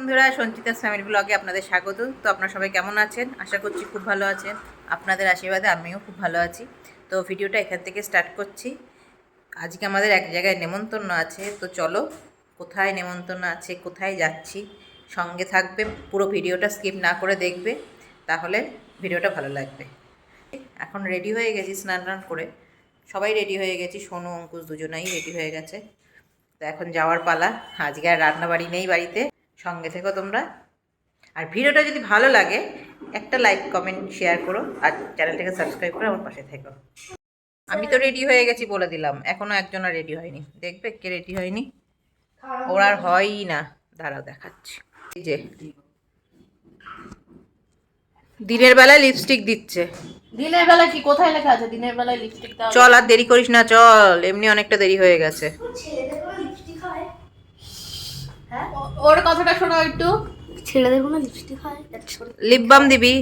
বন্ধুরা, সঞ্চিতাস ফ্যামিলি ব্লগে আপনাদের স্বাগত। তো আপনারা সবাই কেমন আছেন? আশা করছি খুব ভালো আছেন। আপনাদের আশীর্বাদে আমিও খুব ভালো আছি। তো ভিডিওটা এখান থেকে স্টার্ট করছি। আজকে আমাদের এক জায়গায় নেমন্তন্ন আছে, তো চলো কোথায় নেমন্তন্ন আছে, কোথায় যাচ্ছি, সঙ্গে থাকবে, পুরো ভিডিওটা স্কিপ না করে দেখবে, তাহলে ভিডিওটা ভালো লাগবে। এখন রেডি হয়ে গেছি, স্নান টান করে সবাই রেডি হয়ে গেছি, সোনু অঙ্কুশ দুজনেই রেডি হয়ে গেছে। তো এখন যাওয়ার পালা। আজকে আর রান্নাবাড়ি নেই বাড়িতে, সঙ্গে থেকো তোমরা। আর ভিডিওটা যদি ভালো লাগে একটা লাইক কমেন্ট শেয়ার করো, আর চ্যানেলটাকে সাবস্ক্রাইব করে আমার পাশে থেকো। আমি তো রেডি হয়ে গেছি বলে দিলাম, এখনো একজন আর রেডি হয়নি। দেখবে কে রেডি হয়নি, ওর আর হয়ই না। দাঁড়াও দেখাচ্ছি। এই যে দিনের বেলায় লিপস্টিক দিচ্ছে। দিনের বেলা কি কোথায় লেখা আছে দিনের বেলায় লিপস্টিক দাও? চল আর দেরি করিস না, চল, এমনি অনেকটা দেরি হয়ে গেছে। হ্যাঁ, ওর কথাটা শোনো একটু। ছেলেদের কোনো লিপস্টিক হয়? লিপ বাম দিবি?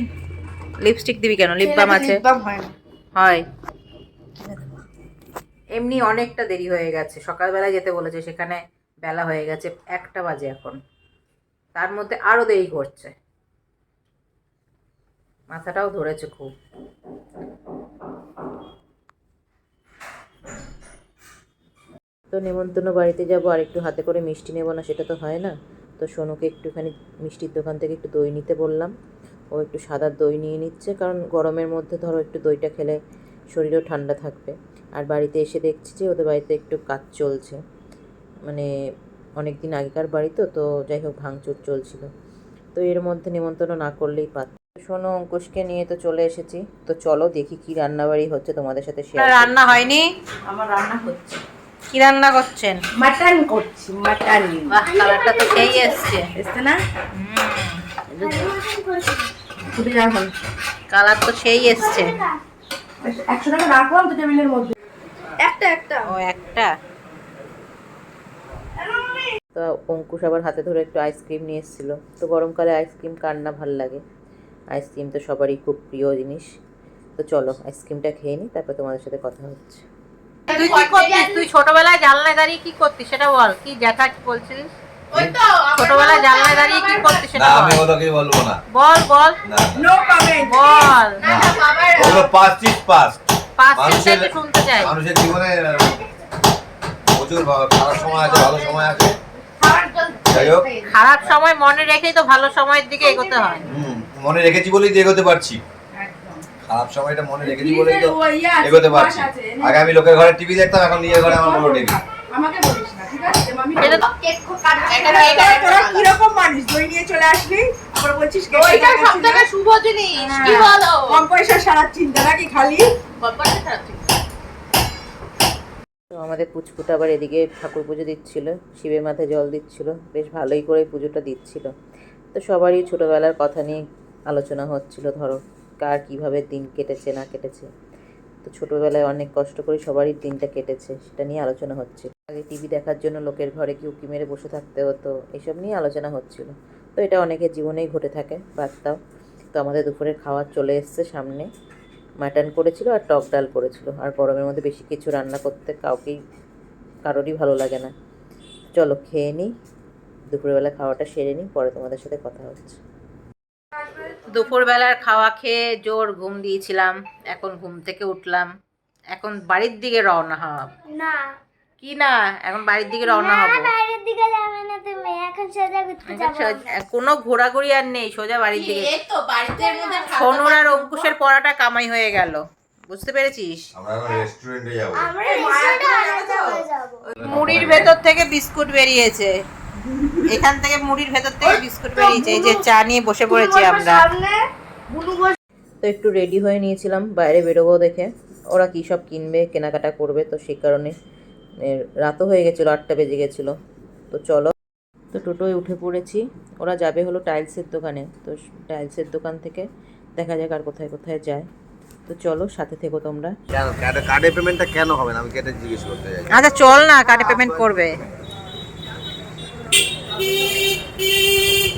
লিপস্টিক দিবি কেন? লিপ বাম আছে। লিপ বাম হয় না। হয়, এমনি অনেকটা দেরি হয়ে গেছে। সকালবেলায় যেতে বলেছে, সেখানে বেলা হয়ে গেছে 1টা বাজে এখন, তার মধ্যে আরো দেরি করছে। মাথাটাও ধরেছে খুব। তো নেমন্তন্ন বাড়িতে যাবো, আর একটু হাতে করে মিষ্টি নেবো না, সেটা তো হয় না। তো সোনুকে একটুখানি মিষ্টির দোকান থেকে একটু দই নিতে বললাম। ও একটু সাদা দই নিয়ে নিচ্ছে, কারণ গরমের মধ্যে ধরো একটু দইটা খেলে শরীরও ঠান্ডা থাকবে। আর বাড়িতে এসে দেখছি যে ওদের বাড়িতে একটু কাজ চলছে, মানে অনেক দিন আগেকার বাড়ি, তো যাই হোক ভাঙচুর চলছিল। তো এর মধ্যে নেমন্তন্ন না করলেই পারত। সোনু অঙ্কুশকে নিয়ে তো চলে এসেছি। তো চলো দেখি কি রান্নাবাড়ি হচ্ছে, তোমাদের সাথে শেয়ার। রান্না হয়নি? আমার রান্না হচ্ছে। কি রান্না করছেন? মাটন করছি, মাটন। বাহ, কালারটা তো সেই এসছে। এসছে না? খুবই রাখুন, কালার তো সেই এসছে। 100 টাকা রাখলাম তো টেবিলের মধ্যে। একটা ও একটা। তো অঙ্কুশ আবার হাতে ধরে একটু আইসক্রিম নিয়ে এসেছিলো। তো গরমকালে আইসক্রিম কার না ভাল লাগে? আইসক্রিম তো সবারই খুব প্রিয় জিনিস। তো চলো আইসক্রিমটা খেয়ে নিই, তারপর তোমাদের সাথে কথা হচ্ছে। তুই কি করতিস? তুই ছোটবেলায় জানলায় দাঁড়িয়ে কি করতিস সেটা বল। কি জ্যাঠা কি বলছিস? ছোটবেলায় জানলায় দাঁড়িয়ে কি করতিস সেটা বল। আমি ওটাকে বলবো না। বল বল। No comment. বল। ওগুলো পাস্ট ইজ পাস্ট। পাঁচটা একটু শুনতে চাই। মানুষের জীবনে প্রচুর খারাপ সময় আছে, ভালো সময় আছে। যাই হোক, খারাপ সময় মনে রেখেই তো ভালো সময়ের দিকে এগোতে হয়। মনে রেখেছি বলেই তো এগোতে পারছি। খারাপ সময়টা মনে রেখেছি বলেই তো এগোতে পারছি। আগে আমি লোকের ঘরে টিভি দেখতাম, এখন নিজের ঘরে আমার বড় টিভি। আমাকে বলিস না, ঠিক আছে? মামি তোরা কি রকম মানুষ? দই নিয়ে চলে আসবি, আবার বলছিস দইটা সবথেকে শুভ জিনিস। কি বলো? কম পয়সা সারা চিন্তা নাকি খালি? কম পয়সা সারা চিন্তা। তো আমাদের পুচকুটা আবার এদিকে ঠাকুর পুজো দিচ্ছিল, শিবের মাথায় জল দিচ্ছিল, বেশ ভালোই করে পুজোটা দিচ্ছিল। তো সবারই ছোটোবেলার কথা নিয়ে আলোচনা হচ্ছিল, ধরো কার কীভাবে দিন কেটেছে না কেটেছে। তো ছোটোবেলায় অনেক কষ্ট করে সবারই দিনটা কেটেছে, সেটা নিয়ে আলোচনা হচ্ছিল। আগে টিভি দেখার জন্য লোকের ঘরে কি উঁকি মেরে বসে থাকতে হতো, এসব নিয়ে আলোচনা হচ্ছিল। তো এটা অনেকের জীবনেই ঘটে থাকে, বাদ দাও। তো আমাদের দুপুরের খাবার চলে এসছে সামনে। মাটন করেছিল আর টক ডাল করেছিল। আর গরমের মধ্যে বেশি কিছু রান্না করতে কারোরই ভালো লাগে না। চলো খেয়ে নিই, দুপুরবেলা খাওয়াটা সেরে নিই, পরে তোমাদের সাথে কথা হচ্ছে। দুপুরবেলার খাওয়া খেয়ে জোর ঘুম দিয়েছিলাম, এখন ঘুম থেকে উঠলাম। এখন বাড়ির দিকে রওনা হব। না কি না? এখন বাড়ির দিকে রওনা হব। বাইরের দিকে যাবে না তুমি, এখন সোজা ঘুরতে যাবো। কোনো ঘোরাঘুরি আর নেই, সোজা বাড়ির দিকে। এই তো বাড়িতে মধ্যে সোনুর আর অঙ্কুশের পড়াটা কামাই হয়ে গেল, বুঝতে পেরেছিস? আমরা এখন রেস্টুরেন্টে যাব। আমরা রেস্টুরেন্টে যাবো। মুড়ির ভেতর থেকে বিস্কুট বেরিয়েছে, এখান থেকে মুড়ির ভেতর থেকে বিস্কুট বেরিয়েছে। এই যে চা নিয়ে বসে পড়েছি আমরা। তো একটু রেডি হয়ে নিয়েছিলাম বাইরে বেরোবো দেখে, ওরা কী সব কিনবে, কেনাকাটা করবে। তো সেই কারণে রাতও হয়ে গেছিলো, 8টা বেজে গেছিলো। তো চলো, তো টোটোয় উঠে পড়েছি। ওরা যাবে হলো টাইলসের দোকানে। তো টাইলসের দোকান থেকে দেখা যাক আর কোথায় কোথায় যায়। তো চলো সাথে থেকো তোমরা। কেন কার্ডে পেমেন্টটা কেন হবে না, আমি কেটে জিজ্ঞেস করতে চাই। আচ্ছা চল না, কার্ডে পেমেন্ট করবে।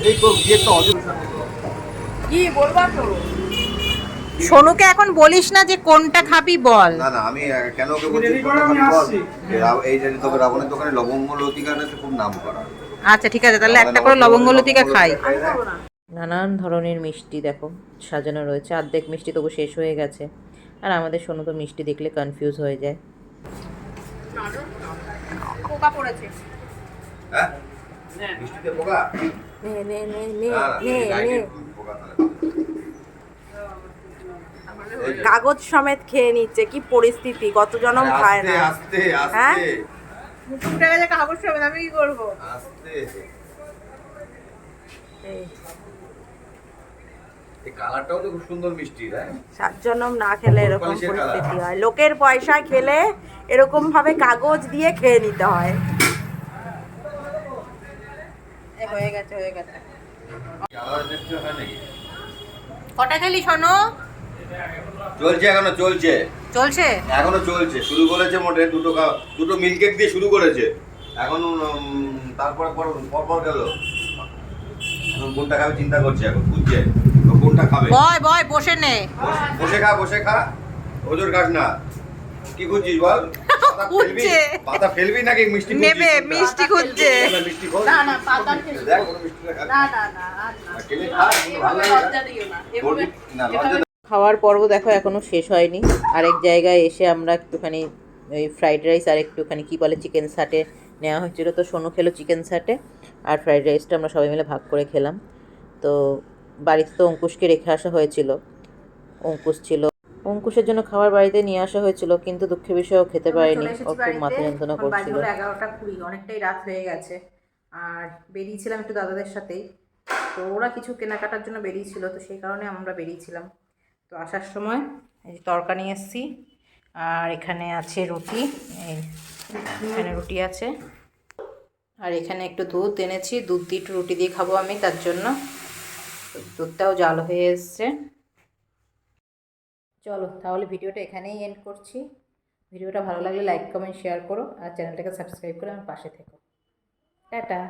এই তো গিয়ে তো অযোধ্যা। কি বলবা তো? সোনুকে এখন বলিস না যে কোনটা খাবি, বল। না আমি কেন ওকে বলছি কোনটা খাবি বল। এই যে তোকে রাবণের দোকানে লবঙ্গ লতিকা খুব নাম করা। আচ্ছা ঠিক আছে, তাহলে একটা করে লবঙ্গ লতিকা খাই। আমি খাবো না। নানান ধরনের মিষ্টি দেখো সাজানো রয়েছে, অর্ধেক মিষ্টি তবু শেষ হয়ে গেছে। আর আমাদের সোনু তো মিষ্টি দেখলে কনফিউজ হয়ে যায়। পোকা পড়েছে। হ্যাঁ মিষ্টিতে পোকা নে নে নে নে না, নে এই নে লাইটের পোকা তাহলে। এই যে। কাগজ সমেত খেয়ে নিচ্ছে, কি পরিস্থিতি, কত জনম আরে খায় না। আস্তে আস্তে হ্যাঁ? আস্তে মুখটা গেছে কাগজ সমেত, আমি কি করবো? আস্তে এই কালারটাও তো খুব সুন্দর মিষ্টি, তাই না? সাত জনম না খেলে এরকম পলিশের কালার। পরিস্থিতি হয়, লোকের পয়সা খেলে এরকম ভাবে কাগজ দিয়ে খেয়ে নিতে হয়। হয়ে গেছে হয়ে গেছে। কালার দেখতে হয় নাকি? কটা খেলি শোনো? চলছে এখনো চলছে চলছে? এখনো চলছে, শুরু করেছে মোটে দুটো মিল্ক কেক দিয়ে শুরু করেছে, এখন তারপরে পর গেল। এখন কোনটা খাবে চিন্তা করছে, এখন খুঁজছে তো কোনটা খাবে। বয় বয় বসে নে। বসে খা ওজোর খাস না। কি খুঁজছিস বল? পাতা ফেলবি? খুঁজছে। পাতা ফেলবি নাকি মিষ্টি খুঁজছিস? নেবে মিষ্টি খুঁজছে। মিষ্টি খোঁজ। না না পাতা খেলবো। দেখ কোনো মিষ্টি না খা। না না না আর না। খেলে খা, ভালো এভাবে লাগে। লজ্জা দিও না, এভাবে না লজ্জা খাওয়ার পর্ব দেখো এখনো শেষ হয়নি। আরেক জায়গায় এসে আমরা একটুখানি ওই ফ্রাইড রাইস আর একটুখানি কী বলে চিকেন সাটে নেওয়া হয়েছিল, তো সোনু খেলো চিকেন সাটে আর ফ্রাইড রাইসটা আমরা সবাই মিলে ভাগ করে খেলাম। তো বাড়িতে তো অঙ্কুশকে রেখে আসা হয়েছিল, অঙ্কুশ ছিল, অঙ্কুশের জন্য খাবার বাড়িতে নিয়ে আসা হয়েছিল, কিন্তু দুঃখের বিষয় ও খেতে পারেনি, ওর খুব মাথা যন্ত্রণা করছিল। 11:20, অনেকটাই রাত হয়ে গেছে। আর বেরিয়েছিলাম একটু দাদাদের সাথেই, তো ওরা কিছু কেনাকাটার জন্য বেরিয়েছিল, তো সেই কারণে আমরা বেরিয়েছিলাম। তো আসার সময় এই যে তরকা নিয়ে এসেছি, আর এখানে আছে রুটি, এই এখানে রুটি আছে, আর এখানে একটু দুধ এনেছি, দুধ দিয়ে একটু রুটি দিয়ে খাবো আমি, তার জন্য দুধটাও জাল হয়ে এসছে। চলো তাহলে ভিডিওটা এখানেই এন্ড করছি। ভিডিওটা ভালো লাগলে লাইক কমেন্ট শেয়ার করো, আর চ্যানেলটাকে সাবস্ক্রাইব করে আমার পাশে থেকো। টাটা।